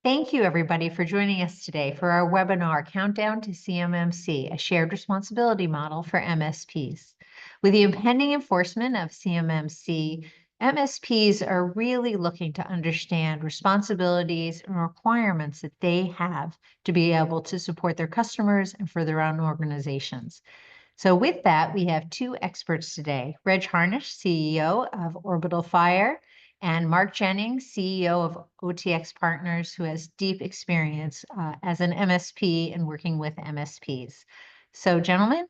Thank you, everybody, for joining us today for our webinar, Countdown to CMMC, a shared responsibility model for MSPs. With the impending enforcement of CMMC, MSPs are really looking to understand responsibilities and requirements that they have to be able to support their customers and for their own organizations. So with that, we have two experts today, Reg Harnish, CEO of OrbitalFire, and Mark Jennings, CEO of OTX Partners, who has deep experience as an MSP and working with MSPs. So gentlemen,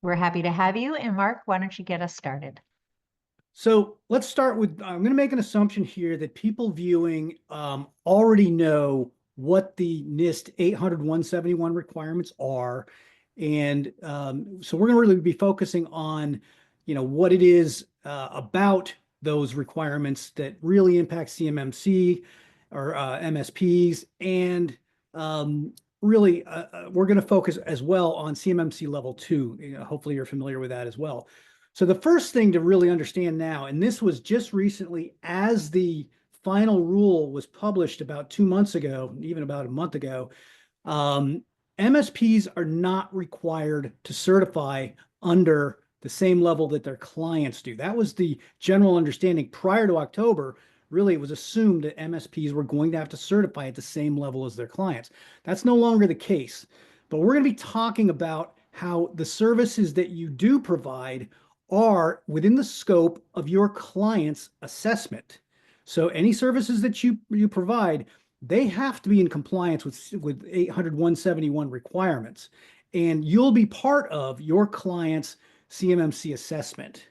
we're happy to have you. And Mark, why don't you get us started? So let's start with, I'm going to make an assumption here that people viewing already know what the NIST 800-171 requirements are. And so we're going to really be focusing on, what it is about those requirements that really impact CMMC or MSPs. And really, we're going to focus as well on CMMC level 2. Hopefully you're familiar with that as well. So the first thing to really understand now, and this was just recently as the final rule was published about 2 months ago, even about a month ago, MSPs are not required to certify under the same level that their clients do. That was the general understanding prior to October. Really, it was assumed that MSPs were going to have to certify at the same level as their clients. That's no longer the case. But we're going to be talking about how the services that you do provide are within the scope of your client's assessment. So any services that you provide, they have to be in compliance with 800-171 requirements. And you'll be part of your client's CMMC assessment.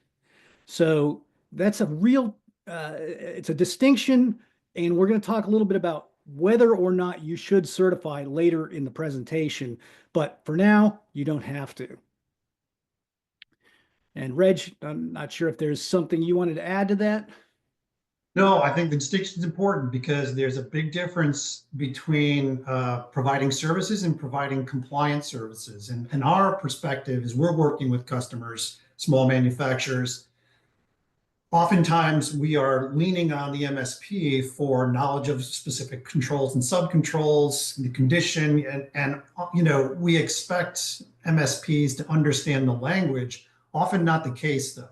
So that's a real, it's a distinction. And we're going to talk a little bit about whether or not you should certify later in the presentation. But for now, you don't have to. And Reg, I'm not sure if there's something you wanted to add to that. No, I think the distinction is important because there's a big difference between providing services and providing compliance services. And our perspective is we're working with customers, small manufacturers. Oftentimes, we are leaning on the MSP for knowledge of specific controls and subcontrols, the condition, and we expect MSPs to understand the language. Often not the case, though.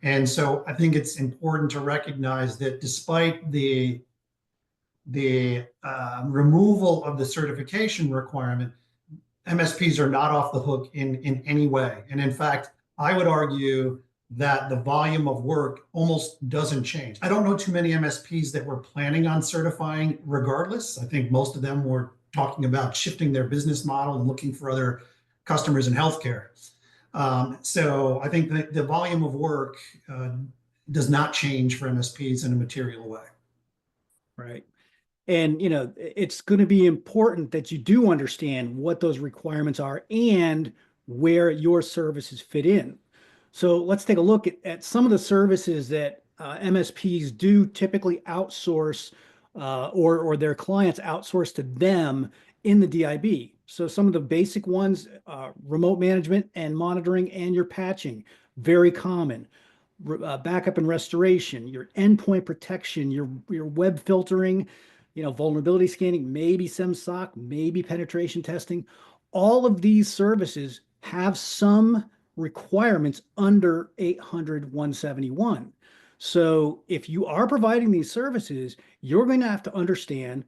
And so I think it's important to recognize that despite the removal of the certification requirement, MSPs are not off the hook in any way. And in fact, I would argue that the volume of work almost doesn't change. I don't know too many MSPs that were planning on certifying regardless. I think most of them were talking about shifting their business model and looking for other customers in healthcare. So I think that the volume of work does not change for MSPs in a material way. Right. And, it's going to be important that you do understand what those requirements are and where your services fit in. So let's take a look at some of the services that MSPs do typically outsource or their clients outsource to them in the DIB. So some of the basic ones, remote management and monitoring and your patching, very common. Backup and restoration, your endpoint protection, your web filtering, vulnerability scanning, maybe SIEM/SOC, maybe penetration testing. All of these services have some requirements under 800-171. So if you are providing these services, you're going to have to understand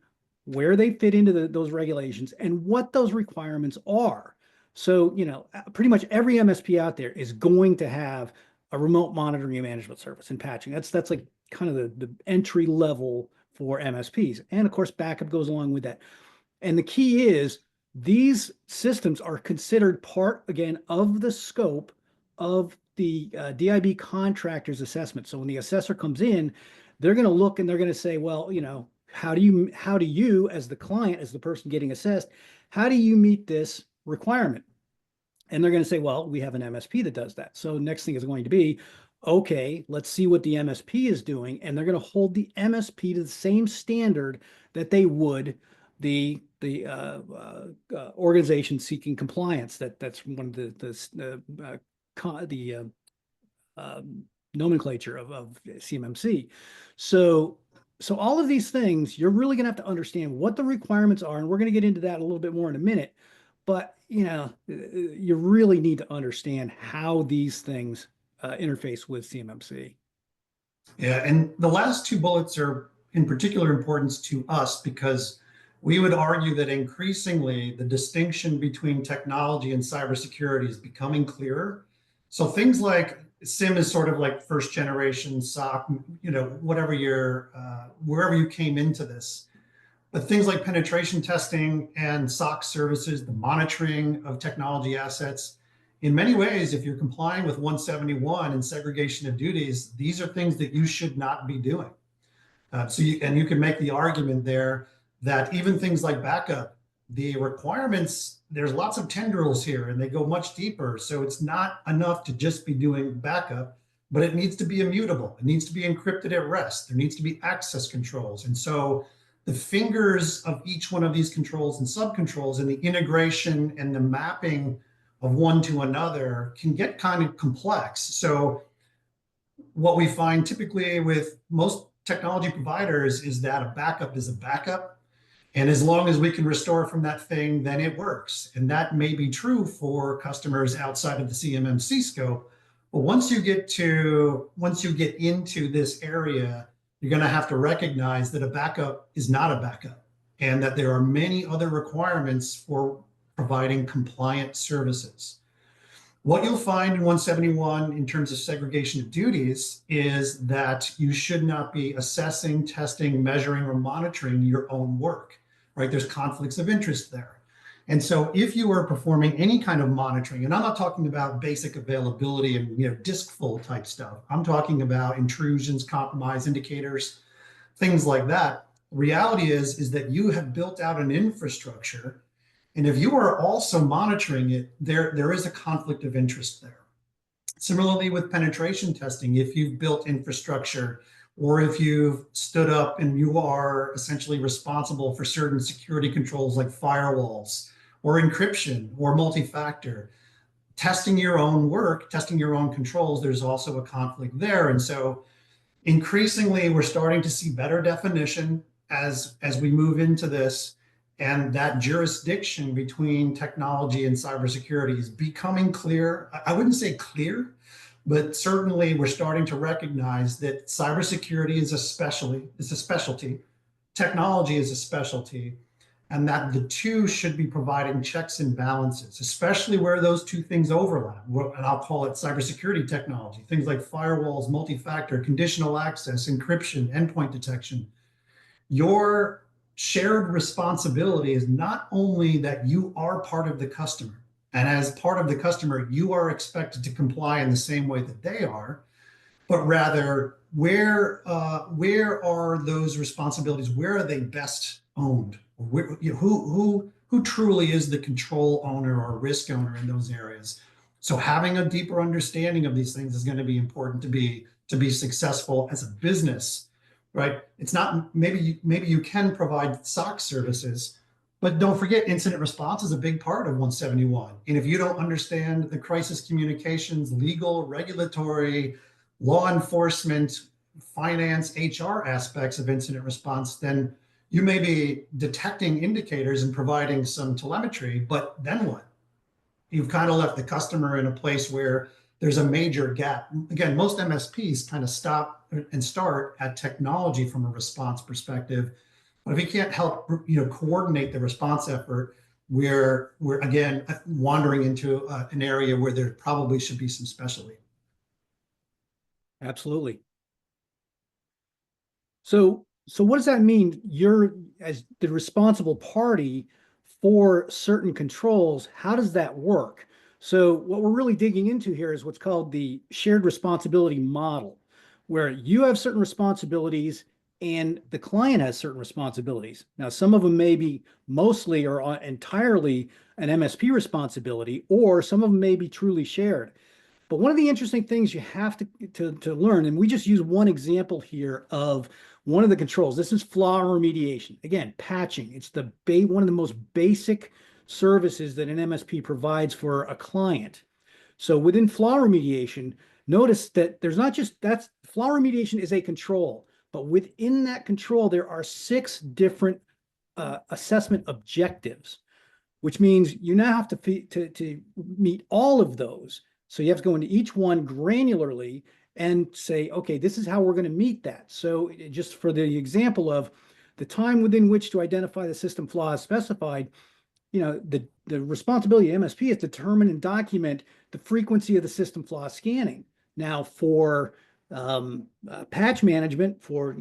where they fit into those regulations and what those requirements are. So, pretty much every MSP out there is going to have a remote monitoring and management service and patching. That's like kind of the entry level for MSPs. And of course, backup goes along with that. And the key is these systems are considered part, again, of the scope of the DIB contractor's assessment. So when the assessor comes in, they're going to look and they're going to say, well, how do you, as the client, as the person getting assessed, how do you meet this requirement? And they're going to say, well, we have an MSP that does that. So next thing is going to be, okay, let's see what the MSP is doing. And they're going to hold the MSP to the same standard that they would the organization seeking compliance. That's one of the nomenclature of CMMC. So so all of these things, you're really going to have to understand what the requirements are, and we're going to get into that a little bit more in a minute. But you really need to understand how these things interface with CMMC. Yeah, and the last two bullets are in particular importance to us because we would argue that increasingly the distinction between technology and cybersecurity is becoming clearer. So things like SIM is sort of like first generation SOC, whatever wherever you came into this. But things like penetration testing and SOC services, the monitoring of technology assets, in many ways, if you're complying with 171 and segregation of duties, these are things that you should not be doing. You can make the argument there that even things like backup, the requirements, there's lots of tendrils here and they go much deeper. So it's not enough to just be doing backup, but it needs to be immutable. It needs to be encrypted at rest. There needs to be access controls. And so the fingers of each one of these controls and subcontrols and the integration and the mapping of one to another can get kind of complex. So what we find typically with most technology providers is that a backup is a backup. And as long as we can restore from that thing, then it works. And that may be true for customers outside of the CMMC scope. But once you get into this area, you're going to have to recognize that a backup is not a backup and that there are many other requirements for providing compliant services. What you'll find in 171 in terms of segregation of duties is that you should not be assessing, testing, measuring, or monitoring your own work, right? There's conflicts of interest there. And so if you are performing any kind of monitoring, and I'm not talking about basic availability and disk full type stuff, I'm talking about intrusions, compromise indicators, things like that. Reality is that you have built out an infrastructure. And if you are also monitoring it, there is a conflict of interest there. Similarly with penetration testing, if you've built infrastructure or if you've stood up and you are essentially responsible for certain security controls like firewalls or encryption or multi-factor, testing your own work, testing your own controls, there's also a conflict there. And so increasingly, we're starting to see better definition as we move into this. And that jurisdiction between technology and cybersecurity is becoming clear. I wouldn't say clear, but certainly we're starting to recognize that cybersecurity is a specialty, technology is a specialty, and that the two should be providing checks and balances, especially where those two things overlap. And I'll call it cybersecurity technology, things like firewalls, multi-factor, conditional access, encryption, endpoint detection. Your shared responsibility is not only that you are part of the customer, and as part of the customer, you are expected to comply in the same way that they are, but rather where are those responsibilities? Where are they best owned? Who truly is the control owner or risk owner in those areas? So having a deeper understanding of these things is going to be important to be successful as a business. Right? It's not, maybe you can provide SOC services, but don't forget incident response is a big part of 171. And if you don't understand the crisis communications, legal, regulatory, law enforcement, finance, HR aspects of incident response, then you may be detecting indicators and providing some telemetry, but then what? You've kind of left the customer in a place where there's a major gap. Again, most MSPs kind of stop and start at technology from a response perspective. But if you can't help coordinate the response effort, we're again wandering into an area where there probably should be some specialty. Absolutely. So what does that mean? You're as the responsible party for certain controls. How does that work? So what we're really digging into here is what's called the shared responsibility model, where you have certain responsibilities and the client has certain responsibilities. Now, some of them may be mostly or entirely an MSP responsibility, or some of them may be truly shared. But one of the interesting things you have to learn, and we just use one example here of one of the controls. This is flaw remediation. Again, patching. It's one of the most basic services that an MSP provides for a client. So within flaw remediation, notice that there's not just flaw remediation is a control, But within that control, there are 6 different assessment objectives, which means you now have to meet all of those. So you have to go into each one granularly and say, okay, this is how we're going to meet that. So just for the example of the time within which to identify the system flaws specified, the responsibility of MSP is to determine and document the frequency of the system flaw scanning. Now, for patch management, for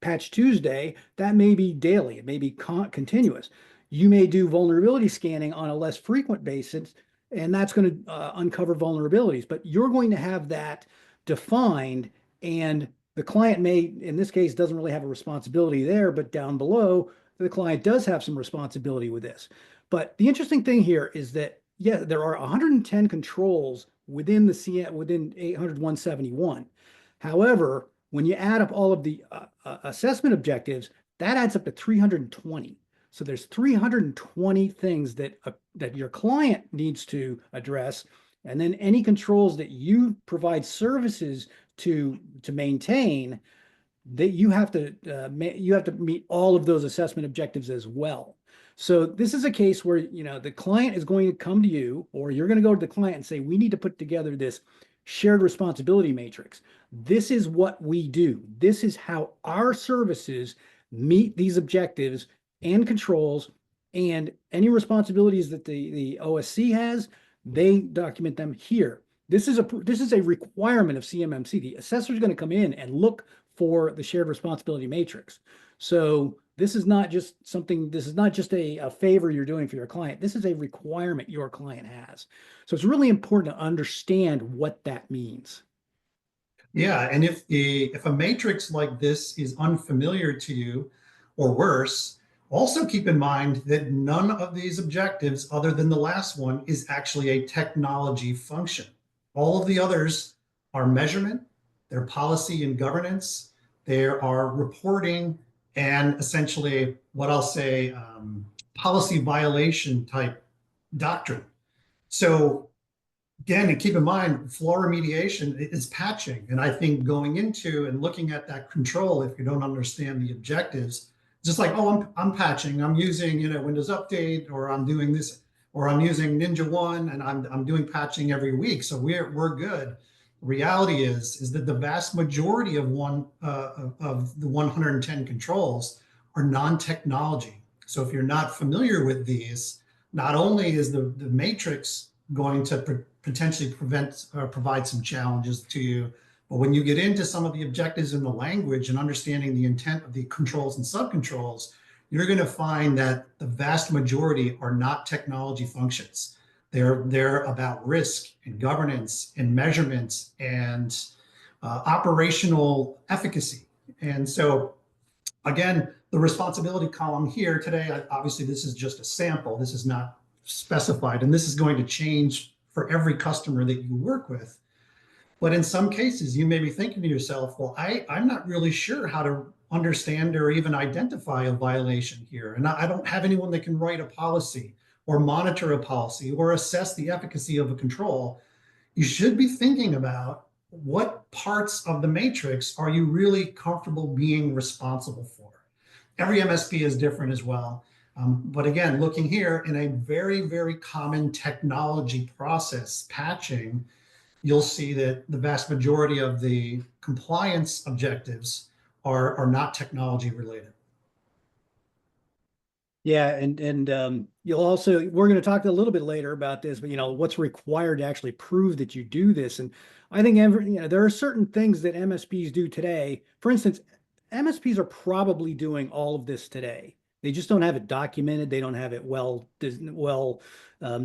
Patch Tuesday, that may be daily, it may be continuous. You may do vulnerability scanning on a less frequent basis, and that's going to uncover vulnerabilities. But you're going to have that defined, and the client may, in this case, doesn't really have a responsibility there, but down below, the client does have some responsibility with this. But the interesting thing here is that, yeah, there are 110 controls within within 800.171. However, when you add up all of the assessment objectives, that adds up to 320. So there's 320 things that your client needs to address, and then any controls that you provide services to maintain, that you have to meet all of those assessment objectives as well. So this is a case where the client is going to come to you, or you're going to go to the client and say, we need to put together this shared responsibility matrix. This is what we do. This is how our services meet these objectives and controls, and any responsibilities that the OSC has, they document them here. This is a requirement of CMMC. The assessor is going to come in and look for the shared responsibility matrix. So this is not just a favor you're doing for your client. This is a requirement your client has. So it's really important to understand what that means. Yeah, and if a matrix like this is unfamiliar to you, or worse, also keep in mind that none of these objectives, other than the last one, is actually a technology function. All of the others are measurement, they're policy and governance, there are reporting, and essentially what I'll say, policy violation type doctrine. So again, and keep in mind, flaw remediation is patching. And I think going into and looking at that control, if you don't understand the objectives, just like, oh, I'm patching, I'm using Windows Update, or I'm doing this, or I'm using Ninja One, and I'm doing patching every week, so we're good. Reality is that the vast majority of the 110 controls are non-technology. So if you're not familiar with these, not only is the matrix going to potentially provide some challenges to you, but when you get into some of the objectives in the language and understanding the intent of the controls and subcontrols, you're going to find that the vast majority are not technology functions. They're about risk and governance and measurements and operational efficacy. And so, again, the responsibility column here today, obviously this is just a sample. This is not specified, and this is going to change for every customer that you work with. But in some cases, you may be thinking to yourself, well, I'm not really sure how to understand or even identify a violation here. And I don't have anyone that can write a policy or monitor a policy or assess the efficacy of a control. You should be thinking about what parts of the matrix are you really comfortable being responsible for. Every MSP is different as well. But again, looking here in a very, very common technology process, patching, you'll see that the vast majority of the compliance objectives are not technology related. Yeah, and you'll also, we're going to talk a little bit later about this, but what's required to actually prove that you do this. And I think there are certain things that MSPs do today. For instance, MSPs are probably doing all of this today. They just don't have it documented. They don't have it well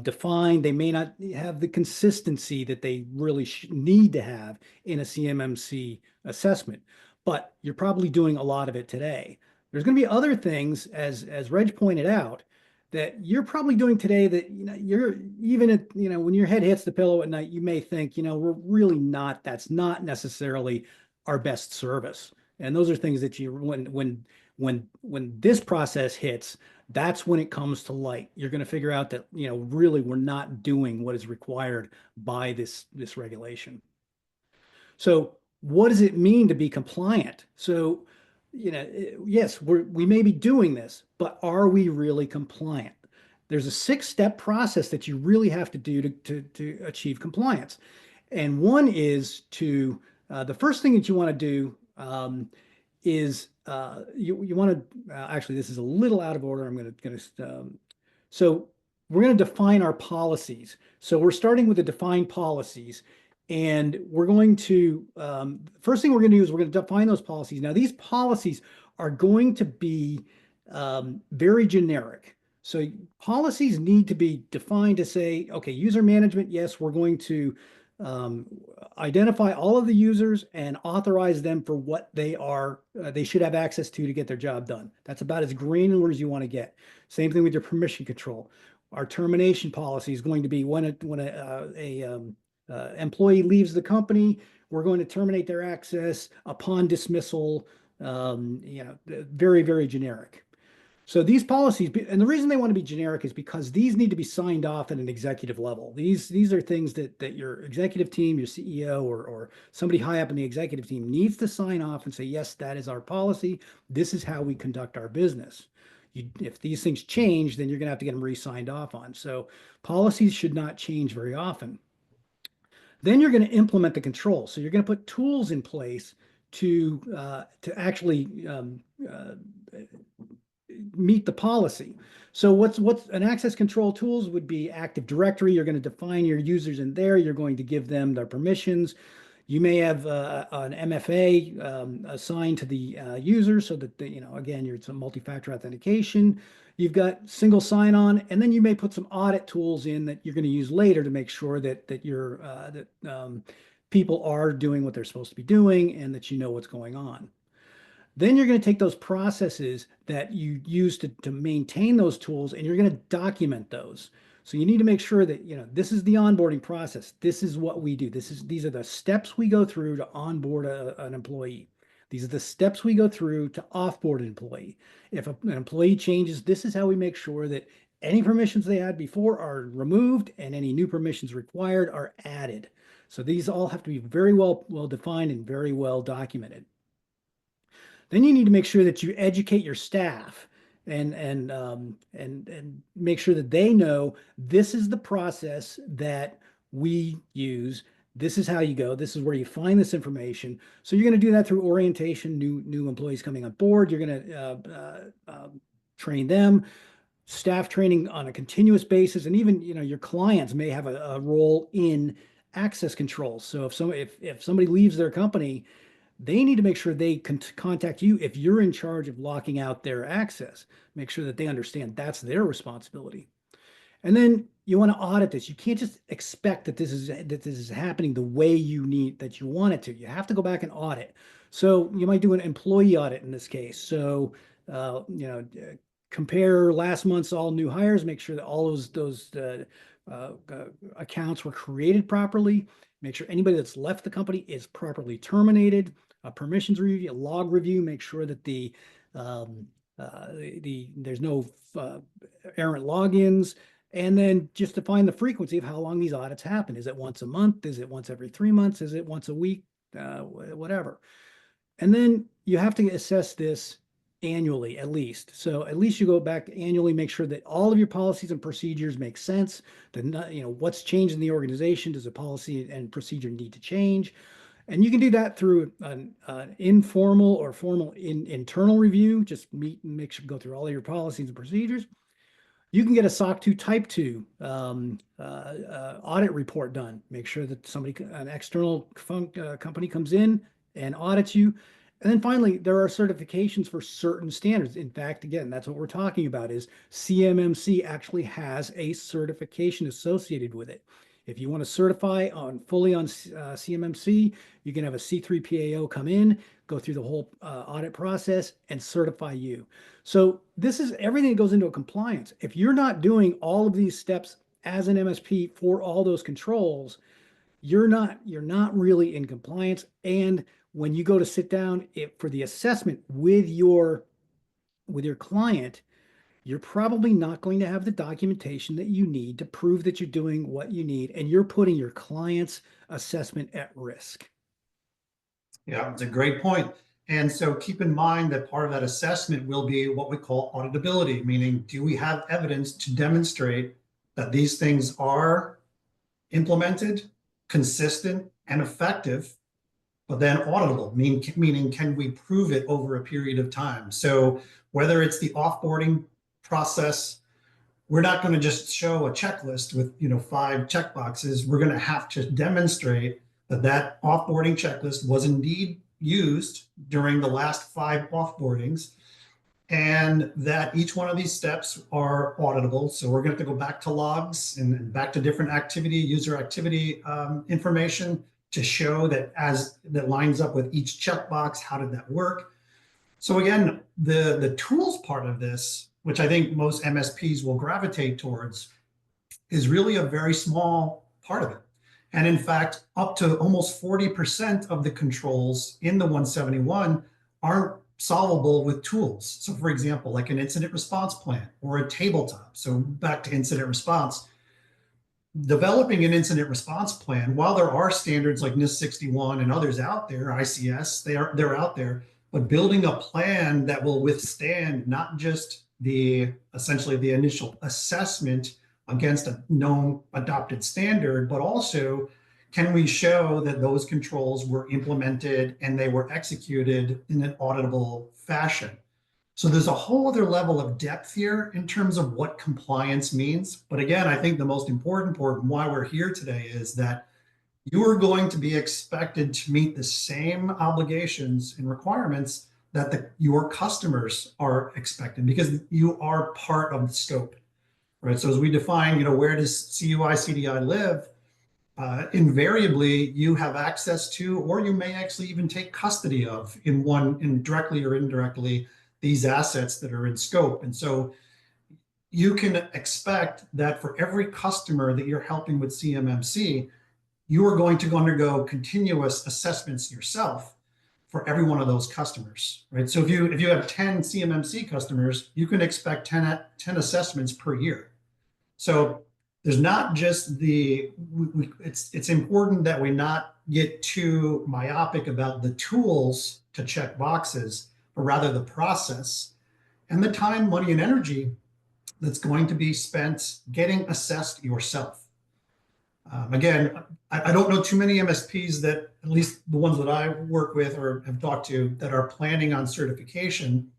defined. They may not have the consistency that they really need to have in a CMMC assessment, but you're probably doing a lot of it today. There's going to be other things, as Reg pointed out, that you're probably doing today that you're even at when your head hits the pillow at night, you may think we're really not. That's not necessarily our best service. And those are things that when this process hits, that's when it comes to light. You're going to figure out that really we're not doing what is required by this regulation. So what does it mean to be compliant? So yes, we may be doing this, but are we really compliant? There's a 6-step process that you really have to do to achieve compliance. And one is the first thing that you want to do is you want to, actually, this is a little out of order. I'm going to, so we're going to define our policies. So we're starting with the defined policies. And we're going to, first thing we're going to do is we're going to define those policies. Now, these policies are going to be very generic. So policies need to be defined to say, okay, user management, yes, we're going to identify all of the users and authorize them for what they should have access to get their job done. That's about as granular as you want to get. Same thing with your permission control. Our termination policy is going to be when a employee leaves the company, we're going to terminate their access upon dismissal. Very, very generic. So these policies, and the reason they want to be generic is because these need to be signed off at an executive level. These are things that your executive team, your CEO, or somebody high up in the executive team needs to sign off and say, yes, that is our policy. This is how we conduct our business. If these things change, then you're going to have to get them re-signed off on. So policies should not change very often. Then you're going to implement the control. So you're going to put tools in place to actually meet the policy. So what's an access control tools would be Active Directory. You're going to define your users in there. You're going to give them their permissions. You may have an MFA assigned to the user so that, again, it's a multi-factor authentication. You've got single sign-on, and then you may put some audit tools in that you're going to use later to make sure that people are doing what they're supposed to be doing and that you know what's going on. Then you're going to take those processes that you use to maintain those tools, and you're going to document those. So you need to make sure that, this is the onboarding process. This is what we do. These are the steps we go through to onboard an employee. These are the steps we go through to offboard an employee. If an employee changes, this is how we make sure that any permissions they had before are removed and any new permissions required are added. So these all have to be very well defined and very well documented. Then you need to make sure that you educate your staff and make sure that they know this is the process that we use. This is how you go. This is where you find this information. So you're going to do that through orientation, new employees coming on board. You're going to train them, staff training on a continuous basis, and even your clients may have a role in access control. So if somebody leaves their company, they need to make sure they can contact you if you're in charge of locking out their access. Make sure that they understand that's their responsibility. And then you want to audit this. You can't just expect that this is happening the way that you want it to. You have to go back and audit. So you might do an employee audit in this case. So compare last month's all new hires. Make sure that all those accounts were created properly. Make sure anybody that's left the company is properly terminated. A permissions review, a log review. Make sure that there's no errant logins. And then just define the frequency of how long these audits happen. Is it once a month? Is it once every 3 months? Is it once a week? Whatever. And then you have to assess this annually, at least. So at least you go back annually, make sure that all of your policies and procedures make sense. What's changed in the organization? Does a policy and procedure need to change? And you can do that through an informal or formal internal review. Just meet and go through all of your policies and procedures. You can get a SOC 2 Type 2 audit report done. Make sure that an external company comes in and audits you. And then finally, there are certifications for certain standards. In fact, again, that's what we're talking about is CMMC actually has a certification associated with it. If you want to certify fully on CMMC, you can have a C3PAO come in, go through the whole audit process and certify you. So this is everything that goes into a compliance. If you're not doing all of these steps as an MSP for all those controls, you're not really in compliance. And when you go to sit down for the assessment with your client, you're probably not going to have the documentation that you need to prove that you're doing what you need, and you're putting your client's assessment at risk. Yeah, it's a great point. And so keep in mind that part of that assessment will be what we call auditability, meaning do we have evidence to demonstrate that these things are implemented, consistent, and effective, but then auditable, meaning can we prove it over a period of time? So whether it's the offboarding process, we're not going to just show a checklist with 5 checkboxes. We're going to have to demonstrate that that offboarding checklist was indeed used during the last 5 offboardings, and that each one of these steps are auditable. So we're going to have to go back to logs and back to different user activity information to show that that lines up with each checkbox. How did that work? So again, the tools part of this, which I think most MSPs will gravitate towards, is really a very small part of it. And in fact, up to almost 40% of the controls in the 171 aren't solvable with tools. So for example, like an incident response plan or a tabletop. So back to incident response, developing an incident response plan, while there are standards like NIST 61 and others out there, ICS, they're out there, but building a plan that will withstand not just essentially the initial assessment against a known adopted standard, but also can we show that those controls were implemented and they were executed in an auditable fashion? So there's a whole other level of depth here in terms of what compliance means. But again, I think the most important part and why we're here today is that you are going to be expected to meet the same obligations and requirements that your customers are expected, because you are part of the scope, right? So as we define, where does CUI CDI live? Invariably, you have access to, or you may actually even take custody of, directly or indirectly, these assets that are in scope. And so you can expect that for every customer that you're helping with CMMC, you are going to undergo continuous assessments yourself for every one of those customers, right? So if you have 10 CMMC customers, you can expect 10 assessments per year. So there's not just it's important that we not get too myopic about the tools to check boxes, but rather the process and the time, money, and energy that's going to be spent getting assessed yourself. Again, I don't know too many MSPs that, at least the ones that I work with or have talked to, that are planning on certification,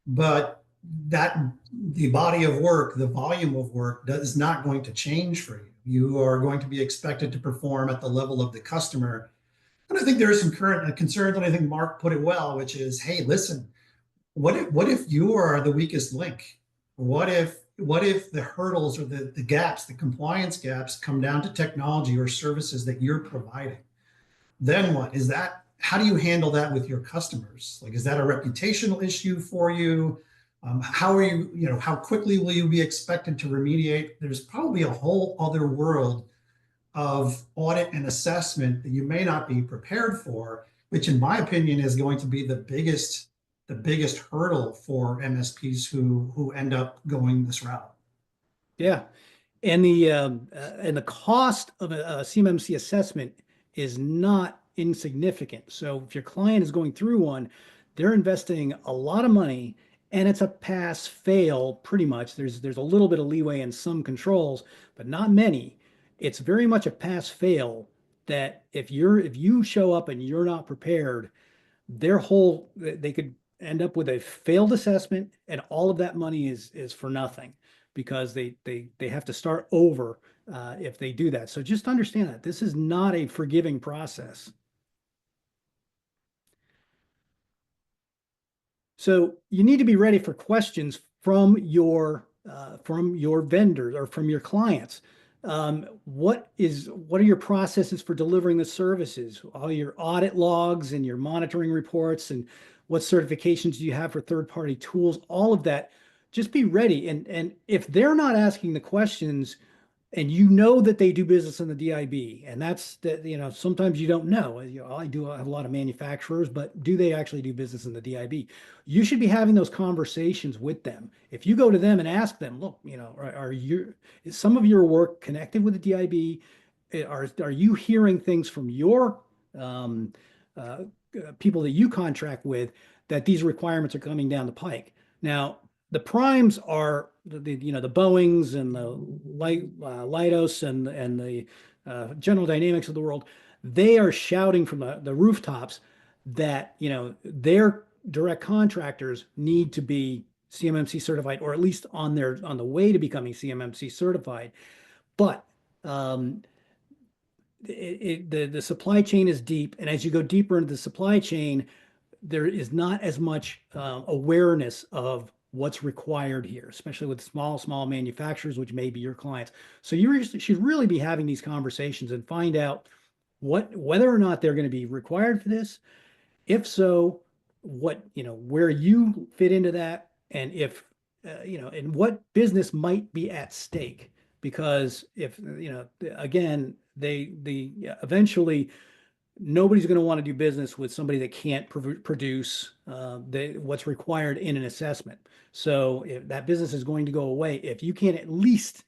but the body of work, the volume of work is not going to change for you. You are going to be expected to perform at the level of the customer. And I think there are some current concerns, and I think Mark put it well, which is, hey, listen, what if you are the weakest link? What if the hurdles or the gaps, the compliance gaps, come down to technology or services that you're providing? Then what is that? How do you handle that with your customers? Like, is that a reputational issue for you? How are you, how quickly will you be expected to remediate? There's probably a whole other world of audit and assessment that you may not be prepared for, which in my opinion is going to be the biggest hurdle for MSPs who end up going this route. Yeah, and the cost of a CMMC assessment is not insignificant. So if your client is going through one, they're investing a lot of money, and it's a pass-fail pretty much. There's a little bit of leeway in some controls, but not many. It's very much a pass-fail that if you show up and you're not prepared, they could end up with a failed assessment, and all of that money is for nothing, because they have to start over if they do that. So just understand that this is not a forgiving process. So you need to be ready for questions from your vendors or from your clients. What are your processes for delivering the services? All your audit logs and your monitoring reports, and what certifications do you have for third-party tools? All of that. Just be ready. And if they're not asking the questions, and you know that they do business in the DIB, and sometimes you don't know. I have a lot of manufacturers, but do they actually do business in the DIB? You should be having those conversations with them. If you go to them and ask them, look, is some of your work connected with the DIB? Are you hearing things from your people that you contract with that these requirements are coming down the pike. Now, the primes are the Boeings and the Leidos and the General Dynamics of the world. They are shouting from the rooftops that their direct contractors need to be CMMC certified, or at least on the way to becoming CMMC certified. But the supply chain is deep, and as you go deeper into the supply chain, there is not as much awareness of what's required here, especially with small manufacturers, which may be your clients. So you should really be having these conversations and find out whether or not they're going to be required for this. If so, where you fit into that, and if and what business might be at stake. Because if again, they eventually nobody's going to want to do business with somebody that can't produce what's required in an assessment. So if that business is going to go away, if you can't at least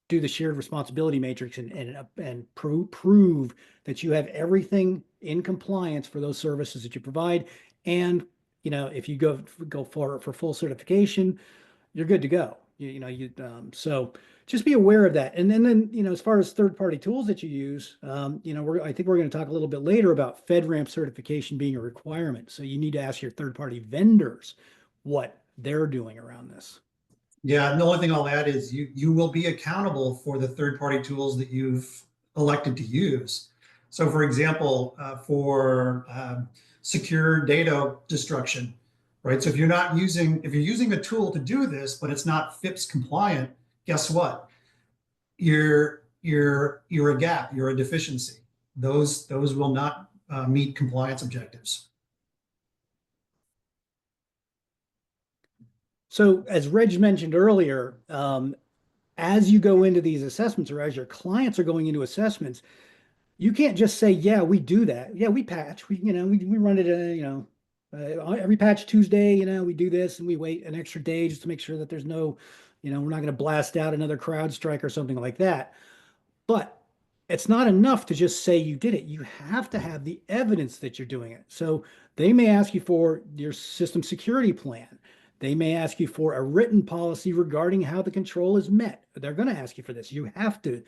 do the shared responsibility matrix and prove that you have everything in compliance for those services that you provide, and if you go for full certification, you're good to go. So just be aware of that. And then as far as third-party tools that you use, I think we're going to talk a little bit later about FedRAMP certification being a requirement. So you need to ask your third-party vendors what they're doing around this. Yeah, and the only thing I'll add is you will be accountable for the third-party tools that you've elected to use. So, for example, for secure data destruction, right? So if you're using a tool to do this, but it's not FIPS compliant, guess what? You're a gap. You're a deficiency. Those will not meet compliance objectives. So as Reg mentioned earlier, as you go into these assessments, or as your clients are going into assessments, you can't just say, yeah, we do that. Yeah, we patch. We run it, every patch Tuesday, we do this, and we wait an extra day just to make sure that there's no, we're not going to blast out another CrowdStrike or something like that. But it's not enough to just say you did it. You have to have the evidence that you're doing it. So they may ask you for your system security plan. They may ask you for a written policy regarding how the control is met. They're going to ask you for this. You have to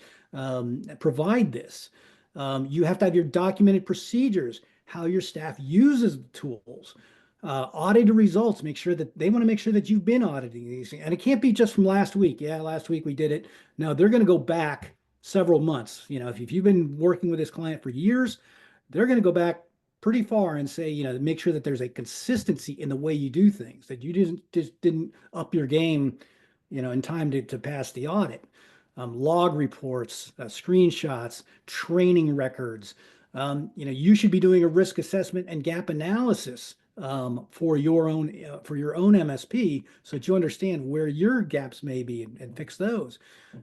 provide this. You have to have your documented procedures, how your staff uses the tools, audited results. They want to make sure that you've been auditing these things. And it can't be just from last week. Yeah, last week we did it. No, they're going to go back several months. If you've been working with this client for years, they're going to go back pretty far and say, make sure that there's a consistency in the way you do things, that you didn't up your game, in time to pass the audit. Log reports, screenshots, training records. You should be doing a risk assessment and gap analysis for your own MSP, so that you understand where your gaps may be and fix those.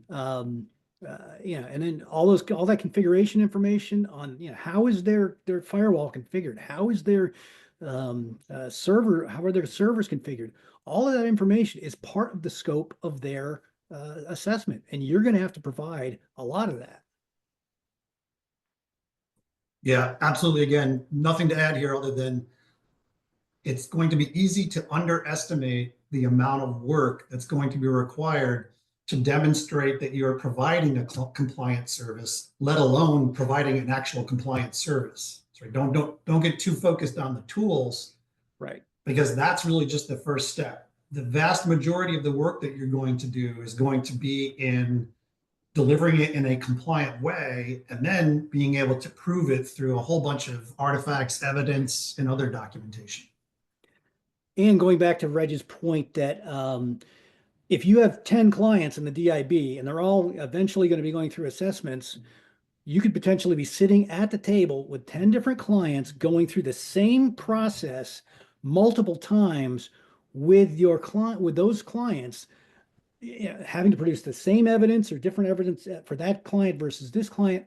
And then all that configuration information on, how is their firewall configured? How is their server? How are their servers configured? All of that information is part of the scope of their assessment, and you're going to have to provide a lot of that. Yeah, absolutely. Again, nothing to add here other than it's going to be easy to underestimate the amount of work that's going to be required to demonstrate that you're providing a compliant service, let alone providing an actual compliant service. So don't get too focused on the tools, right? Because that's really just the first step. The vast majority of the work that you're going to do is going to be in delivering it in a compliant way, and then being able to prove it through a whole bunch of artifacts, evidence, and other documentation. And going back to Reg's point that if you have 10 clients in the DIB and they're all eventually going to be going through assessments, you could potentially be sitting at the table with 10 different clients going through the same process multiple times with those clients, having to produce the same evidence or different evidence for that client versus this client.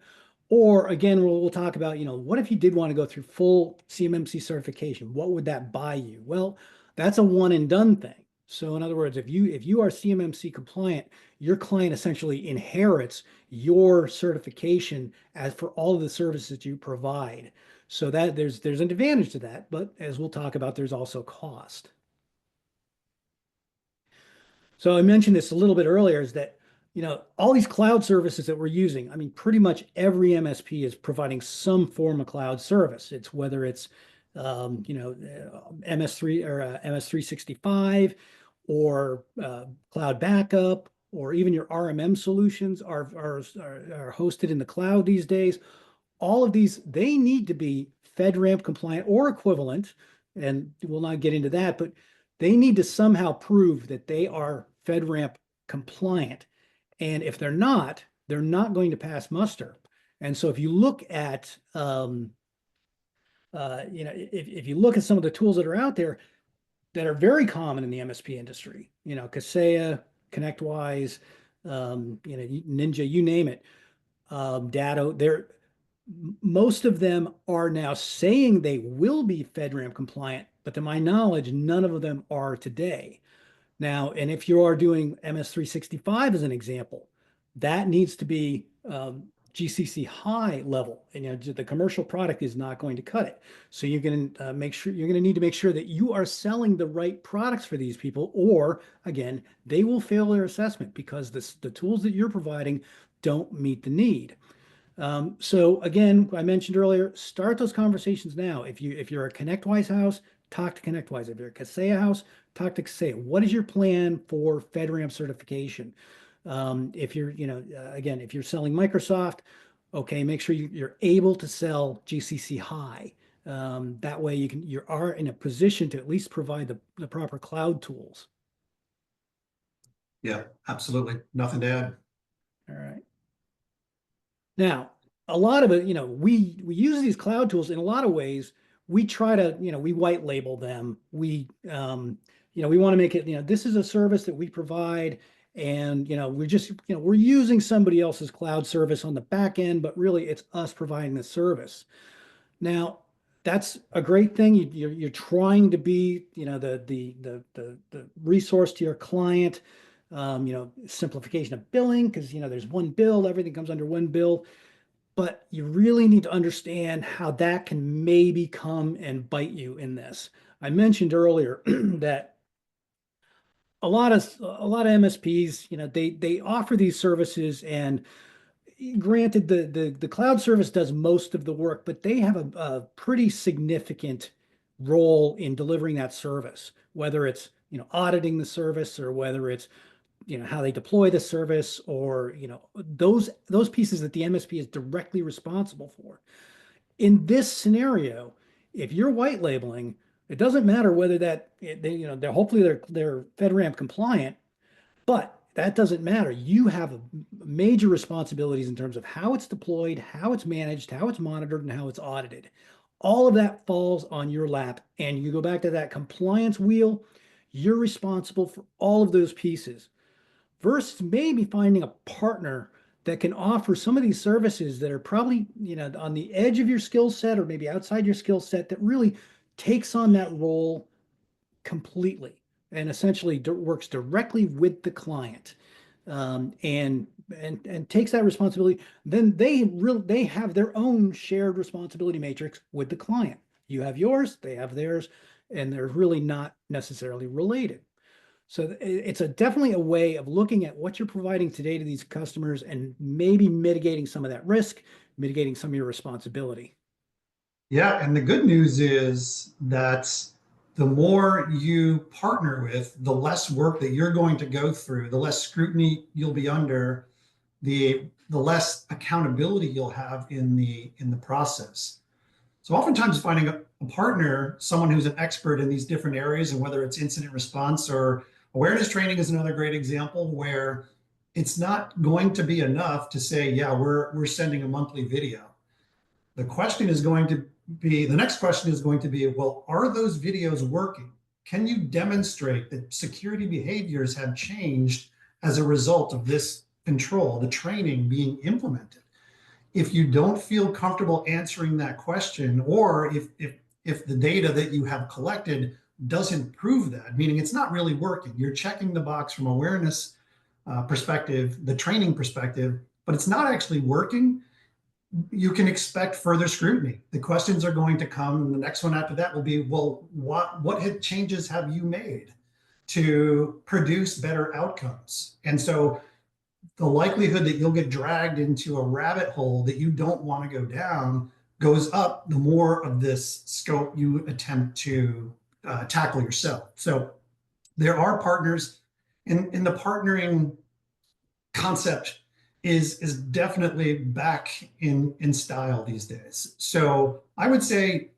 Or again, we'll talk about, what if you did want to go through full CMMC certification? What would that buy you? Well, that's a one and done thing. So in other words, if you are CMMC compliant, your client essentially inherits your certification as for all of the services you provide. So that there's an advantage to that, but as we'll talk about, there's also cost. So I mentioned this a little bit earlier, is that, all these cloud services that we're using, I mean, pretty much every MSP is providing some form of cloud service. It's whether it's, MS3 or MS365 or cloud backup, or even your RMM solutions are hosted in the cloud these days. All of these, they need to be FedRAMP compliant or equivalent, and we'll not get into that, but they need to somehow prove that they are FedRAMP compliant. And if they're not going to pass muster. And so if you look at, if you look at some of the tools that are out there that are very common in the MSP industry, Kaseya, ConnectWise, Ninja, you name it, Datto, most of them are now saying they will be FedRAMP compliant, but to my knowledge, none of them are today. Now, and if you are doing MS365 as an example, that needs to be GCC high level, and the commercial product is not going to cut it. So you're going to need to make sure that you are selling the right products for these people, or again, they will fail their assessment because the tools that you're providing don't meet the need. So again, I mentioned earlier, start those conversations now. If you're a ConnectWise house, talk to ConnectWise. If you're a Kaseya house, talk to Kaseya. What is your plan for FedRAMP certification? If you're, again, if you're selling Microsoft, okay, make sure you're able to sell GCC high. That way you are in a position to at least provide the proper cloud tools. Yeah, absolutely. Nothing to add. All right. Now, a lot of it, we use these cloud tools in a lot of ways. We try to, we white label them. We want to make it, this is a service that we provide, and, we're just, we're using somebody else's cloud service on the back end, but really it's us providing the service. Now, that's a great thing. You're trying to be, the resource to your client. Simplification of billing, because there's one bill, everything comes under one bill, but you really need to understand how that can maybe come and bite you in this. I mentioned earlier that a lot of MSPs, they offer these services, and granted, the cloud service does most of the work, but they have a pretty significant role in delivering that service, whether it's auditing the service, or whether it's how they deploy the service, or those pieces that the MSP is directly responsible for. In this scenario, if you're white labeling, it doesn't matter whether they're hopefully they're FedRAMP compliant, but that doesn't matter. You have major responsibilities in terms of how it's deployed, how it's managed, how it's monitored, and how it's audited. All of that falls on your lap, and you go back to that compliance wheel. You're responsible for all of those pieces, versus maybe finding a partner that can offer some of these services that are probably, on the edge of your skill set, or maybe outside your skill set, that really takes on that role completely and essentially works directly with the client, and takes that responsibility. Then they have their own shared responsibility matrix with the client. You have yours, they have theirs, and they're really not necessarily related. So it's definitely a way of looking at what you're providing today to these customers, and maybe mitigating some of that risk, mitigating some of your responsibility. Yeah, and the good news is that the more you partner with, the less work that you're going to go through, the less scrutiny you'll be under, the less accountability you'll have in the process. So oftentimes finding a partner, someone who's an expert in these different areas, and whether it's incident response or awareness training is another great example, where it's not going to be enough to say, yeah, we're sending a monthly video. The next question is going to be, well, are those videos working? Can you demonstrate that security behaviors have changed as a result of this control, the training being implemented? If you don't feel comfortable answering that question, or if the data that you have collected doesn't prove that, meaning it's not really working, you're checking the box from awareness perspective, the training perspective, but it's not actually working, you can expect further scrutiny. The questions are going to come, and the next one after that will be, well, what changes have you made to produce better outcomes? And so the likelihood that you'll get dragged into a rabbit hole that you don't want to go down goes up the more of this scope you attempt to tackle yourself. So there are partners, in the partnering concept is definitely back in style these days. So I would say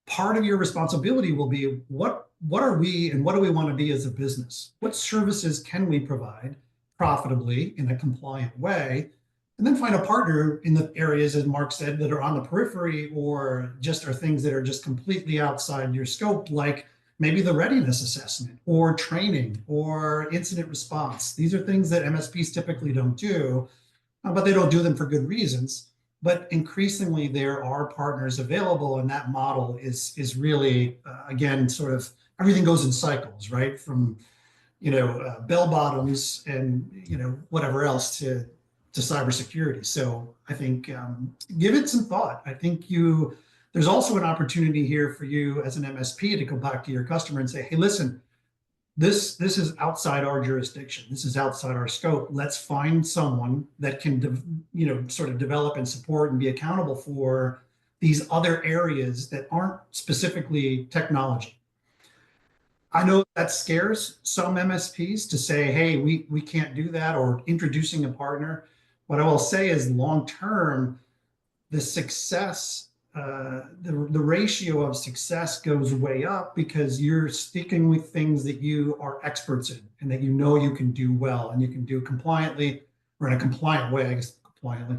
part of your responsibility will be what are we and what do we want to be as a business? What services can we provide profitably in a compliant way? And then find a partner in the areas, as Mark said, that are on the periphery or just are things that are just completely outside your scope, like maybe the readiness assessment or training or incident response. These are things that MSPs typically don't do, but they don't do them for good reasons. But increasingly, there are partners available, and that model is really, again, sort of everything goes in cycles, right? From bell bottoms and whatever else to cybersecurity. So I think give it some thought. I think there's also an opportunity here for you as an MSP to go back to your customer and say, hey, listen, this is outside our jurisdiction. This is outside our scope. Let's find someone that can, sort of develop and support and be accountable for these other areas that aren't specifically technology. I know that scares some MSPs to say, hey, we can't do that, or introducing a partner. What I will say is long-term, the success, the ratio of success goes way up because you're sticking with things that you are experts in and that you can do well and you can do compliantly, or in a compliant way, I guess, compliantly,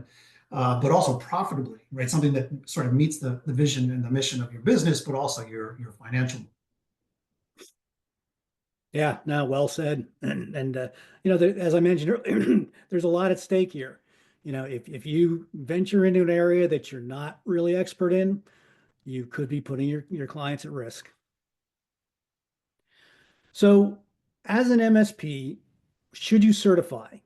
but also profitably, right? Something that sort of meets the vision and the mission of your business, but also your financial. Yeah, no, well said. And as I mentioned earlier, there's a lot at stake here. If you venture into an area that you're not really expert in, you could be putting your clients at risk. So as an MSP, should you certify?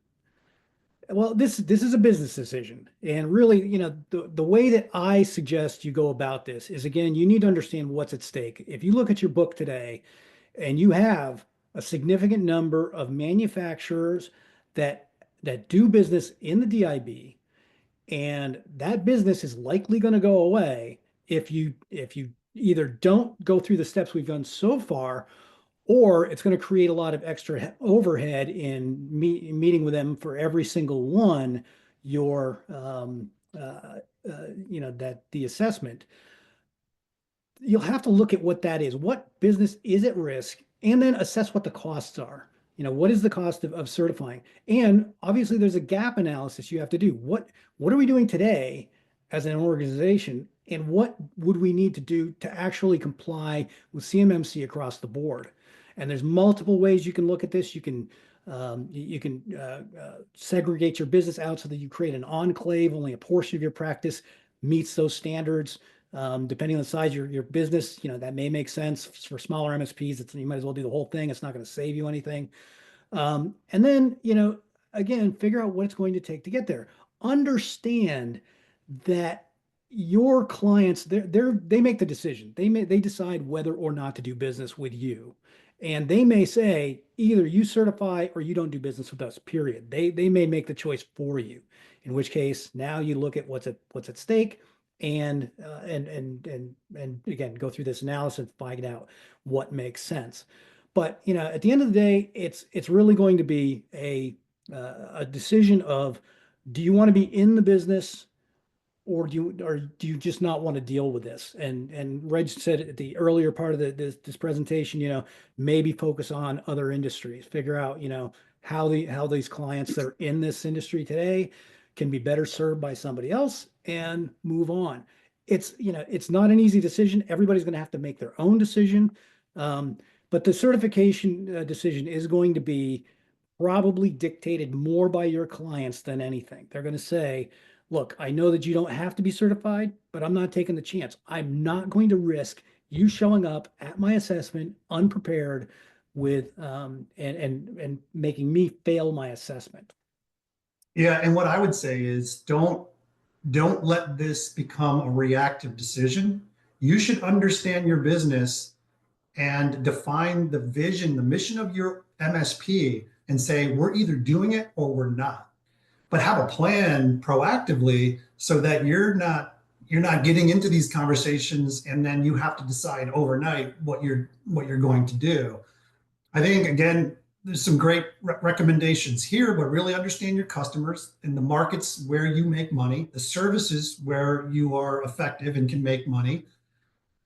Well, this is a business decision. And really, the way that I suggest you go about this is, again, you need to understand what's at stake. If you look at your book today and you have a significant number of manufacturers that do business in the DIB, and that business is likely going to go away if you either don't go through the steps we've done so far, or it's going to create a lot of extra overhead in meeting with them for every single one that the assessment. You'll have to look at what that is. What business is at risk, and then assess what the costs are. What is the cost of certifying? And obviously there's a gap analysis you have to do. What are we doing today as an organization, and what would we need to do to actually comply with CMMC across the board? And there's multiple ways you can look at this. You can segregate your business out so that you create an enclave. Only a portion of your practice meets those standards. Depending on the size of your business, that may make sense. For smaller MSPs, you might as well do the whole thing. It's not going to save you anything. And then, again, figure out what it's going to take to get there. Understand that your clients, they make the decision. They decide whether or not to do business with you. And they may say, either you certify or you don't do business with us, period. They may make the choice for you, in which case now you look at what's at stake, and again, go through this analysis, find out what makes sense. But at the end of the day, it's really going to be a decision of, do you want to be in the business, or do you just not want to deal with this? And Reg said at the earlier part of this presentation, maybe focus on other industries, figure out how these clients that are in this industry today can be better served by somebody else, and move on. It's not an easy decision. Everybody's going to have to make their own decision, but the certification decision is going to be probably dictated more by your clients than anything. They're going to say, look, I know that you don't have to be certified, but I'm not taking the chance. I'm not going to risk you showing up at my assessment unprepared with and making me fail my assessment. Yeah, and what I would say is, don't don't let this become a reactive decision. You should understand your business and define the vision, the mission of your MSP, and say, we're either doing it or we're not. But have a plan proactively so that you're not getting into these conversations and then you have to decide overnight what you're going to do. I think, again, there's some great recommendations here, but really understand your customers and the markets where you make money, the services where you are effective and can make money.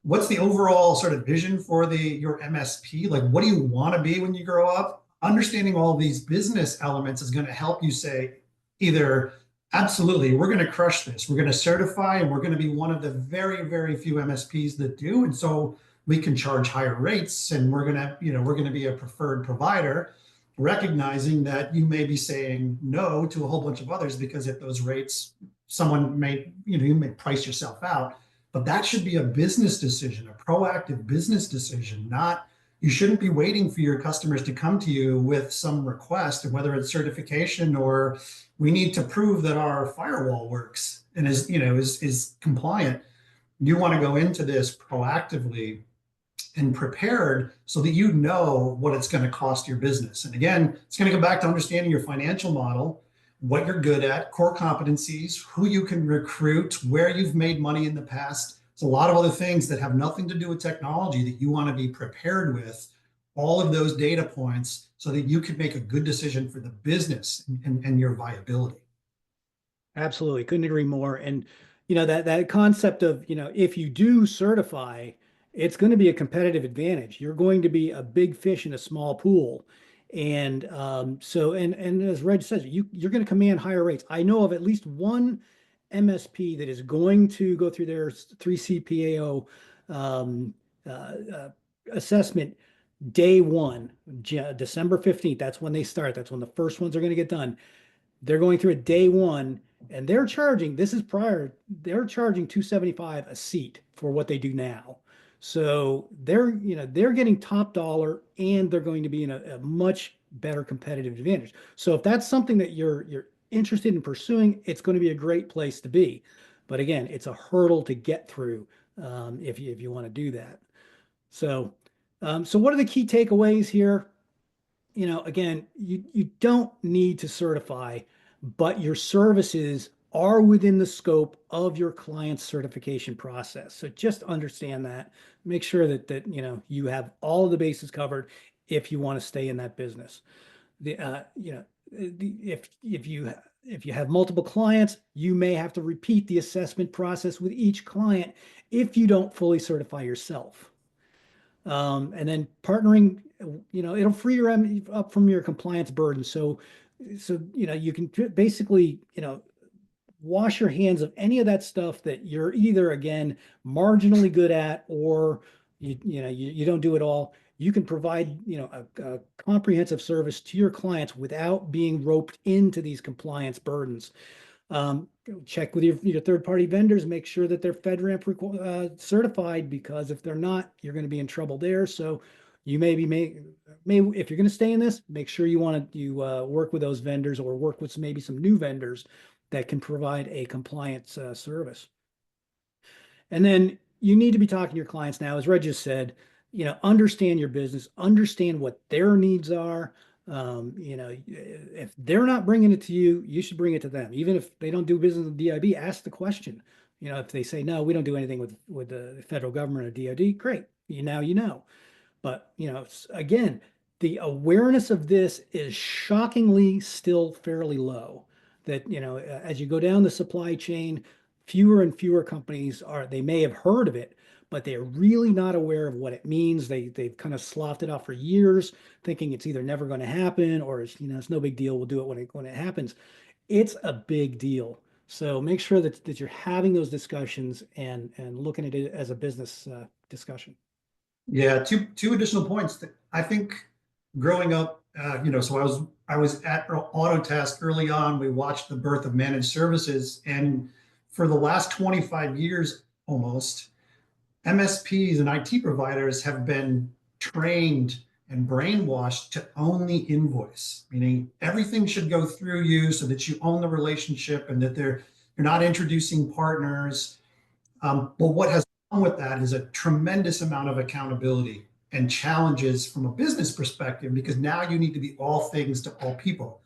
What's the overall sort of vision for your MSP? Like, what do you want to be when you grow up? Understanding all these business elements is going to help you say either, absolutely, we're going to crush this. We're going to certify, and we're going to be one of the very, very few MSPs that do. And so we can charge higher rates, and we're going to be a preferred provider, recognizing that you may be saying no to a whole bunch of others because at those rates, someone may, you may price yourself out. But that should be a business decision, a proactive business decision, not, you shouldn't be waiting for your customers to come to you with some request, whether it's certification or we need to prove that our firewall works and is compliant. You want to go into this proactively and prepared so that you know what it's going to cost your business. And again, it's going to go back to understanding your financial model, what you're good at, core competencies, who you can recruit, where you've made money in the past. There's a lot of other things that have nothing to do with technology that you want to be prepared with, all of those data points so that you can make a good decision for the business and your viability. Absolutely. Couldn't agree more. And, that concept of, if you do certify, it's going to be a competitive advantage. You're going to be a big fish in a small pool. And and as Reg says, you're going to command higher rates. I know of at least one MSP that is going to go through their 3CPAO assessment day one, December 15th. That's when they start. That's when the first ones are going to get done. They're going through it day one, and they're charging, they're charging $275 a seat for what they do now. So they're getting top dollar, and they're going to be in a much better competitive advantage. So if that's something that you're interested in pursuing, it's going to be a great place to be. But again, it's a hurdle to get through if you want to do that. So what are the key takeaways here? Again, you don't need to certify, but your services are within the scope of your client's certification process. So just understand that. Make sure that you have all of the bases covered if you want to stay in that business. If you have multiple clients, you may have to repeat the assessment process with each client if you don't fully certify yourself. And then partnering, it'll free you up from your compliance burden. So you can basically, wash your hands of any of that stuff that you're either, again, marginally good at, or you don't do it all. You can provide, a comprehensive service to your clients without being roped into these compliance burdens. Check with your third-party vendors, make sure that they're FedRAMP certified, because if they're not, you're going to be in trouble there. So you if you're going to stay in this, make sure you work with those vendors, or work with maybe some new vendors that can provide a compliance service. And then you need to be talking to your clients now, as Reg just said, understand your business, understand what their needs are. If they're not bringing it to you, you should bring it to them. Even if they don't do business with DIB, ask the question. If they say, no, we don't do anything with the federal government or DoD, great. Now you know. But, again, the awareness of this is shockingly still fairly low. That, as you go down the supply chain, fewer and fewer companies they may have heard of it, but they're really not aware of what it means. They've kind of sloughed it off for years, thinking it's either never going to happen, or it's no big deal, we'll do it when it happens. It's a big deal. So make sure that you're having those discussions and looking at it as a business discussion. Yeah, two additional points that I think growing up, so I was at Autotask early on. We watched the birth of managed services, and for the last 25 years almost, MSPs and IT providers have been trained and brainwashed to only invoice, meaning everything should go through you so that you own the relationship, and that You're not introducing partners. But what has come with that is a tremendous amount of accountability and challenges from a business perspective, because now you need to be all things to all people.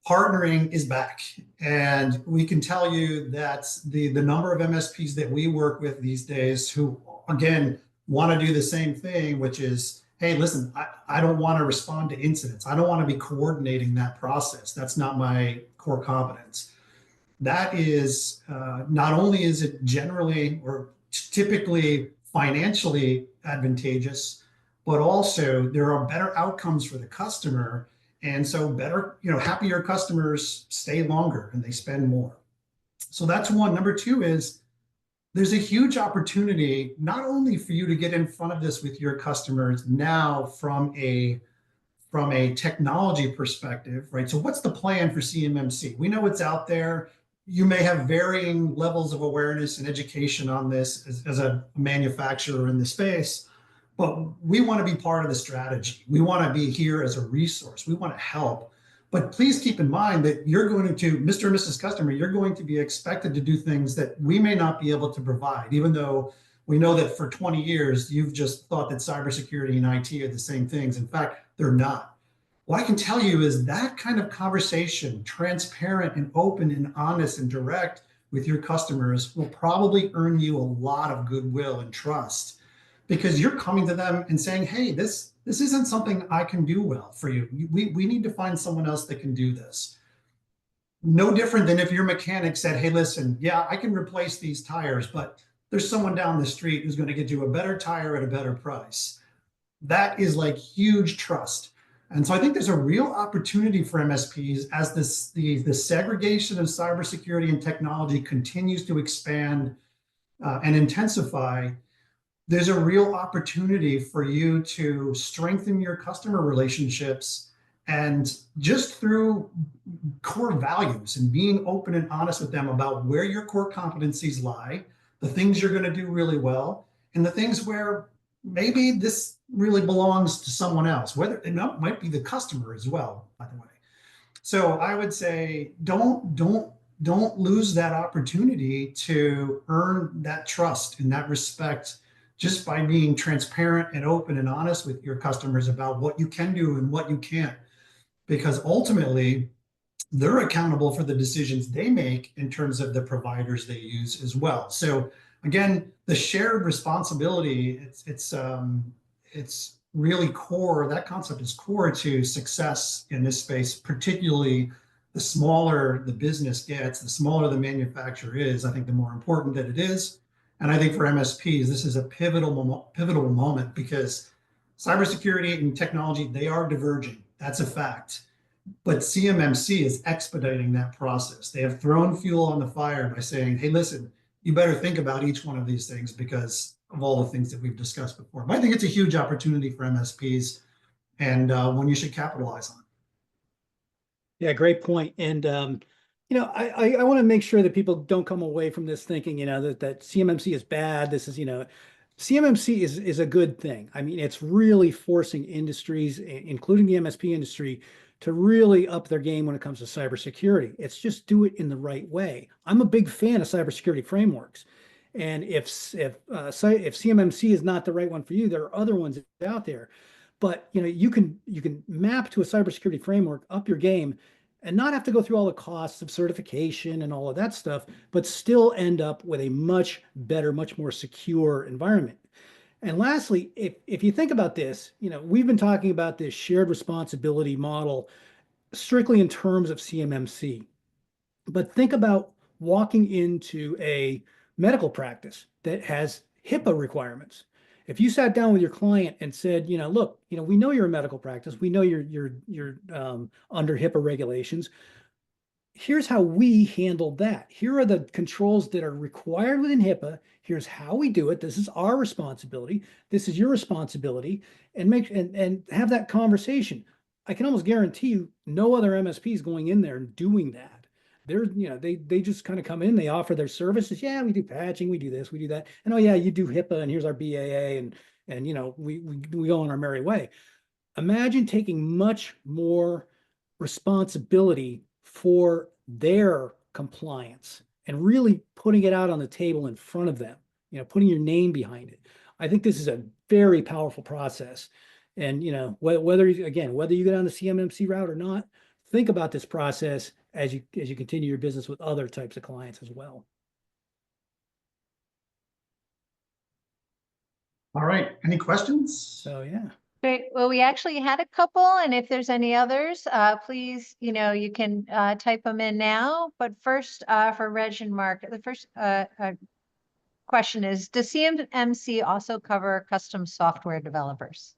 Partnering is back, and we can tell you that the number of MSPs that we work with these days who, again, want to do the same thing, which is, hey, listen, I don't want to respond to incidents. I don't want to be coordinating that process. That's not my core competence. That is, not only is it generally or typically financially advantageous, but also there are better outcomes for the customer. And so better, happier customers stay longer and they spend more. So that's one. Number two is there's a huge opportunity, not only for you to get in front of this with your customers now from a technology perspective, right? So what's the plan for CMMC? We know it's out there. You may have varying levels of awareness and education on this as a manufacturer in the space, but we want to be part of the strategy. We want to be here as a resource. We want to help. But please keep in mind that you're going to, Mr. and Mrs. Customer, you're going to be expected to do things that we may not be able to provide, even though we know that for 20 years, you've just thought that cybersecurity and IT are the same things. In fact, they're not. What I can tell you is that kind of conversation, transparent and open and honest and direct with your customers, will probably earn you a lot of goodwill and trust, because you're coming to them and saying, hey, this isn't something I can do well for you. We need to find someone else that can do this. No different than if your mechanic said, hey, listen, yeah, I can replace these tires, but there's someone down the street who's going to get you a better tire at a better price. That is like huge trust. And so I think there's a real opportunity for MSPs as the segregation of cybersecurity and technology continues to expand and intensify. There's a real opportunity for you to strengthen your customer relationships, and just through core values and being open and honest with them about where your core competencies lie, the things you're going to do really well, and the things where maybe this really belongs to someone else, whether it might be the customer as well, by the way. So I would say don't lose that opportunity to earn that trust and that respect just by being transparent and open and honest with your customers about what you can do and what you can't, because ultimately they're accountable for the decisions they make in terms of the providers they use as well. So again, the shared responsibility, it's really core. That concept is core to success in this space, particularly the smaller the business gets, the smaller the manufacturer is, I think the more important that it is. And I think for MSPs, this is a pivotal moment, because cybersecurity and technology, they are diverging. That's a fact. But CMMC is expediting that process. They have thrown fuel on the fire by saying, hey, listen, you better think about each one of these things because of all the things that we've discussed before. But I think it's a huge opportunity for MSPs, and one you should capitalize on. Yeah, great point. And I want to make sure that people don't come away from this thinking, that CMMC is bad. This is, CMMC is a good thing. I mean, it's really forcing industries, including the MSP industry, to really up their game when it comes to cybersecurity. It's just do it in the right way. I'm a big fan of cybersecurity frameworks. And if CMMC is not the right one for you, there are other ones out there. But you can map to a cybersecurity framework, up your game, and not have to go through all the costs of certification and all of that stuff, but still end up with a much better, much more secure environment. And lastly, if you think about this, we've been talking about this shared responsibility model strictly in terms of CMMC. But think about walking into a medical practice that has HIPAA requirements. If you sat down with your client and said, look, we know you're a medical practice, we know you're under HIPAA regulations. Here's how we handled that. Here are the controls that are required within HIPAA. Here's how we do it. This is our responsibility. This is your responsibility, and have that conversation. I can almost guarantee you no other MSP is going in there and doing that. They just kind of come in, they offer their services. Yeah, we do patching, we do this, we do that. And oh yeah, you do HIPAA, and here's our BAA, and we go on our merry way. Imagine taking much more responsibility for their compliance and really putting it out on the table in front of them, putting your name behind it. I think this is a very powerful process. And, whether you get on the CMMC route or not, think about this process as you continue your business with other types of clients as well. All right. Any questions? So, yeah. Great. Well, we actually had a couple, and if there's any others, please, you can type them in now. But first, for Reg and Mark, the first question is, does CMMC also cover custom software developers?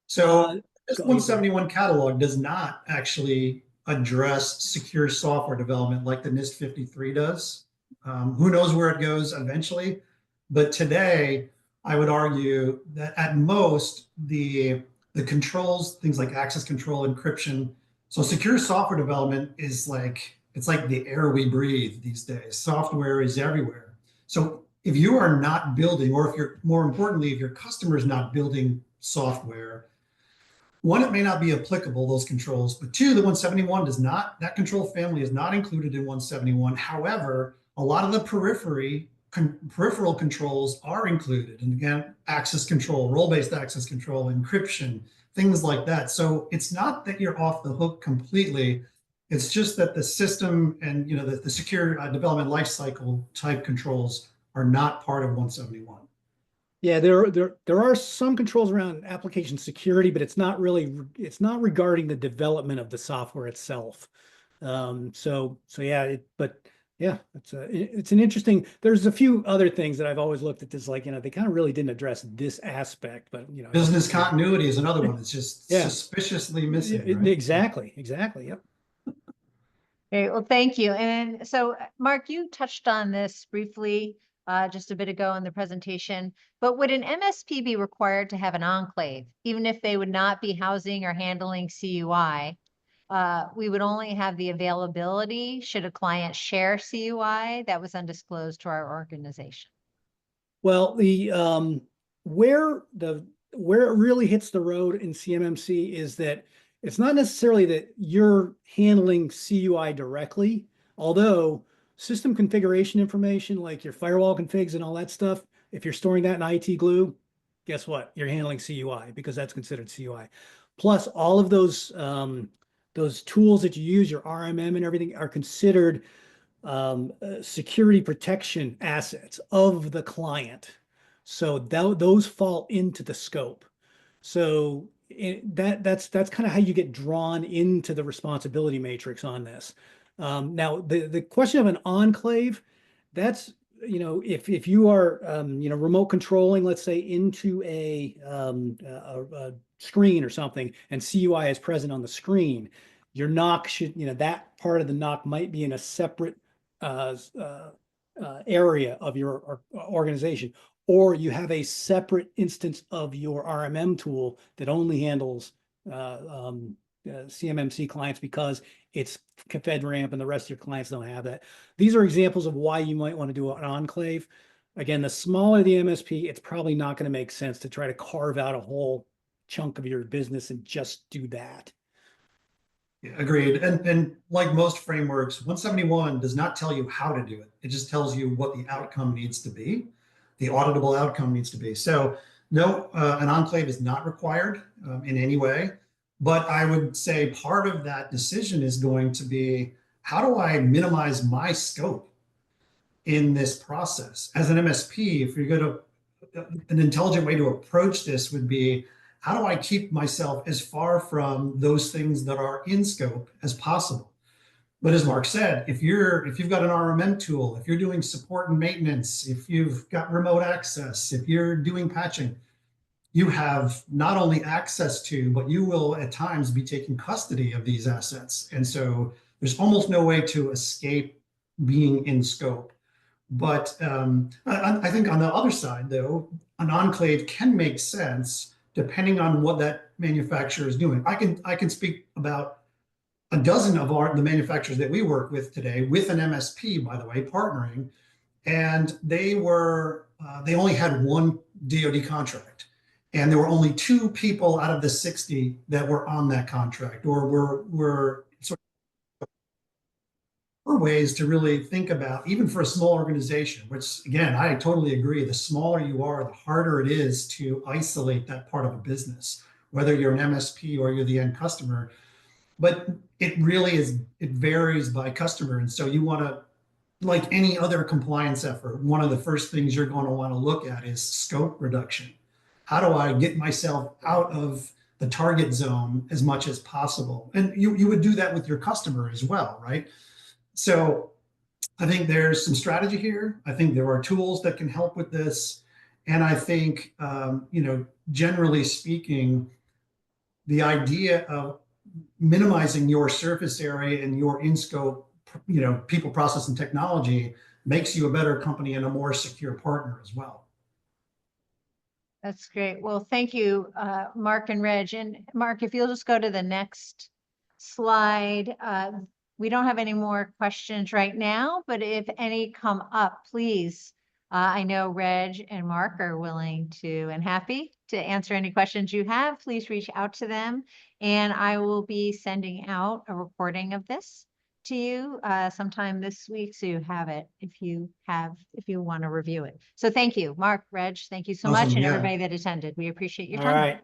So this 171 catalog does not actually address secure software development like the NIST 53 does. Who knows where it goes eventually? But today, I would argue that at most, the controls, things like access control, encryption. So secure software development is it's like the air we breathe these days. Software is everywhere. So if you are not building, or more importantly, if your customer is not building software, one, it may not be applicable, those controls, but two, the 171 that control family is not included in 171. However, a lot of the peripheral controls are included. And again, access control, role-based access control, encryption, things like that. So it's not that you're off the hook completely. It's just that the system and the secure development lifecycle type controls are not part of 171. Yeah, there are some controls around application security, but it's not regarding the development of the software itself. It's an interesting. There's a few other things that I've always looked at this they kind of really didn't address this aspect, but business continuity is another one. It's just suspiciously missing. Right? Exactly. Yep. Okay, well, thank you. And so, Mark, you touched on this briefly just a bit ago in the presentation, but would an MSP be required to have an enclave, even if they would not be housing or handling CUI? We would only have the availability should a client share CUI that was undisclosed to our organization. Well, where it really hits the road in CMMC is that it's not necessarily that you're handling CUI directly, although system configuration information like your firewall configs and all that stuff, if you're storing that in IT glue, guess what? You're handling CUI because that's considered CUI. Plus, all of those tools that you use, your RMM and everything, are considered security protection assets of the client. So those fall into the scope. So that's kind of how you get drawn into the responsibility matrix on this. Now, the question of an enclave, that's if you are remote controlling, let's say, into a screen or something, and CUI is present on the screen, your NOC should that part of the NOC might be in a separate area of your organization, or you have a separate instance of your RMM tool that only handles CMMC clients because it's FedRAMP and the rest of your clients don't have that. These are examples of why you might want to do an enclave. Again, the smaller the MSP, it's probably not going to make sense to try to carve out a whole chunk of your business and just do that. Yeah, agreed. And like most frameworks, 171 does not tell you how to do it. It just tells you what the outcome needs to be, the auditable outcome needs to be. So no, an enclave is not required in any way. But I would say part of that decision is going to be, how do I minimize my scope in this process? As an MSP, if you're going to, an intelligent way to approach this would be, how do I keep myself as far from those things that are in scope as possible? But as Mark said, if you've got an RMM tool, if you're doing support and maintenance, if you've got remote access, if you're doing patching, you have not only access to, but you will at times be taking custody of these assets. And so there's almost no way to escape being in scope. But I think on the other side, though, an enclave can make sense depending on what that manufacturer is doing. I can speak about a dozen of the manufacturers that we work with today, with an MSP, by the way, partnering, and they only had one DoD contract. And there were only 2 people out of the 60 that were on that contract, or were sort are ways to really think about, even for a small organization, which again, I totally agree. The smaller you are, the harder it is to isolate that part of a business, whether you're an MSP or you're the end customer. But it really is, it varies by customer. And so you want to, like any other compliance effort, one of the first things you're going to want to look at is scope reduction. How do I get myself out of the target zone as much as possible? And you would do that with your customer as well, right? So I think there's some strategy here. I think there are tools that can help with this. And I think, generally speaking, the idea of minimizing your surface area and your in-scope, people, process, and technology makes you a better company and a more secure partner as well. That's great. Well, thank you, Mark and Reg. And Mark, if you'll just go to the next slide. We don't have any more questions right now, but if any come up, please. I know Reg and Mark are willing to and happy to answer any questions you have. Please reach out to them, and I will be sending out a recording of this to you sometime this week, so you have it if you want to review it. So thank you, Mark, Reg. Thank you so Awesome, much, and yeah. everybody that attended. We appreciate your All time. right.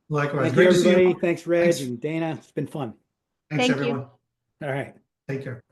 Likewise. Thank Great you, to see you. everybody. Thanks, Reg Thanks. and Dana. It's been fun. Thanks, Thank you. everyone. All right. Take care.